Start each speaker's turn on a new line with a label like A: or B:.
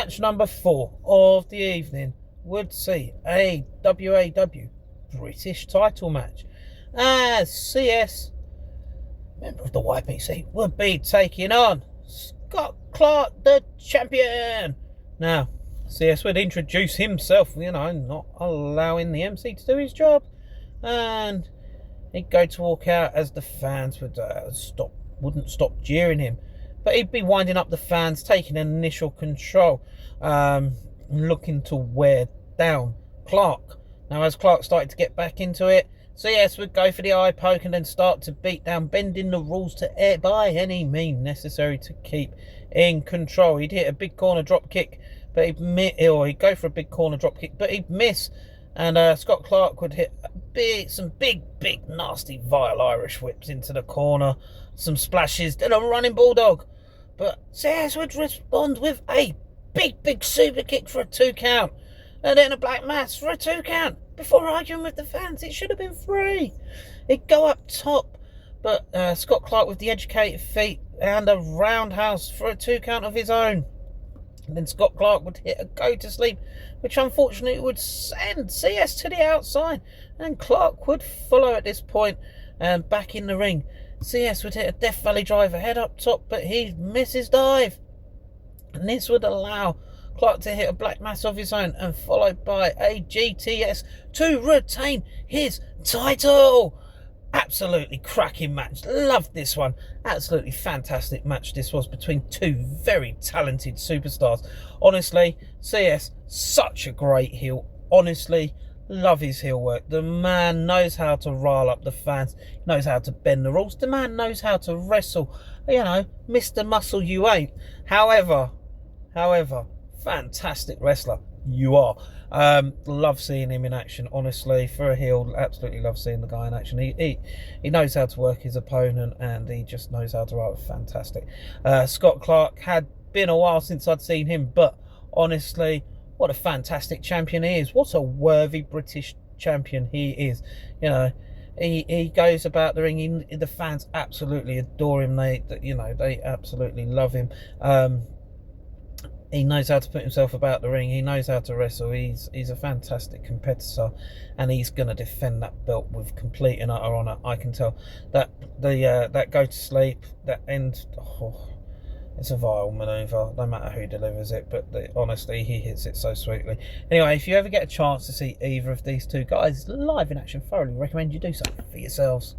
A: match number 4 of the evening would see a WAW British title match as CS, member of the YPC, would be taking on Scott Clark, the champion. Now, CS would introduce himself, not allowing the MC to do his job, and he'd go to walk out as the fans wouldn't stop jeering him. But he'd be winding up the fans, taking initial control, looking to wear down Clark. Now, as Clark started to get back into it, CS would go for the eye poke and then start to beat down, bending the rules to by any means necessary to keep in control. He'd hit a big corner drop kick, but he'd go for a big corner drop kick, but he'd miss. And Scott Clark would hit some big, nasty, vile Irish whips into the corner, some splashes, then a running bulldog. But CS would respond with a big super kick for a 2 count, and then a black mass for a 2 count. Before arguing with the fans, it should have been 3. He'd go up top, but Scott Clark with the educated feet and a roundhouse for a 2 count of his own. And then Scott Clark would hit a go to sleep, which unfortunately would send CS to the outside. And Clark would follow at this point and back in the ring. CS would hit a Death Valley driver head up top, but he misses dive. And this would allow Clark to hit a black mass of his own and followed by a GTS to retain his title. Absolutely cracking match. Loved this one. Absolutely fantastic match this was between 2 very talented superstars. Honestly, CS, such a great heel. Honestly, love his heel work. The man knows how to rile up the fans, knows how to bend the rules. The man knows how to wrestle. Mr. Muscle you ain't. However, fantastic wrestler you are. Love seeing him in action, honestly. For a heel, absolutely love seeing the guy in action. He knows how to work his opponent, and he just knows how to write. Fantastic. Scott Clark, had been a while since I'd seen him, but honestly, what a fantastic champion he is. What a worthy British champion he is. He goes about the ring. The fans absolutely adore him. They absolutely love him. He knows how to put himself about the ring. He knows how to wrestle. He's a fantastic competitor, and he's going to defend that belt with complete and utter honour. I can tell that that go to sleep, that end. It's a vile manoeuvre, no matter who delivers it. But honestly, he hits it so sweetly. Anyway, if you ever get a chance to see either of these 2 guys live in action, thoroughly recommend you do so for yourselves.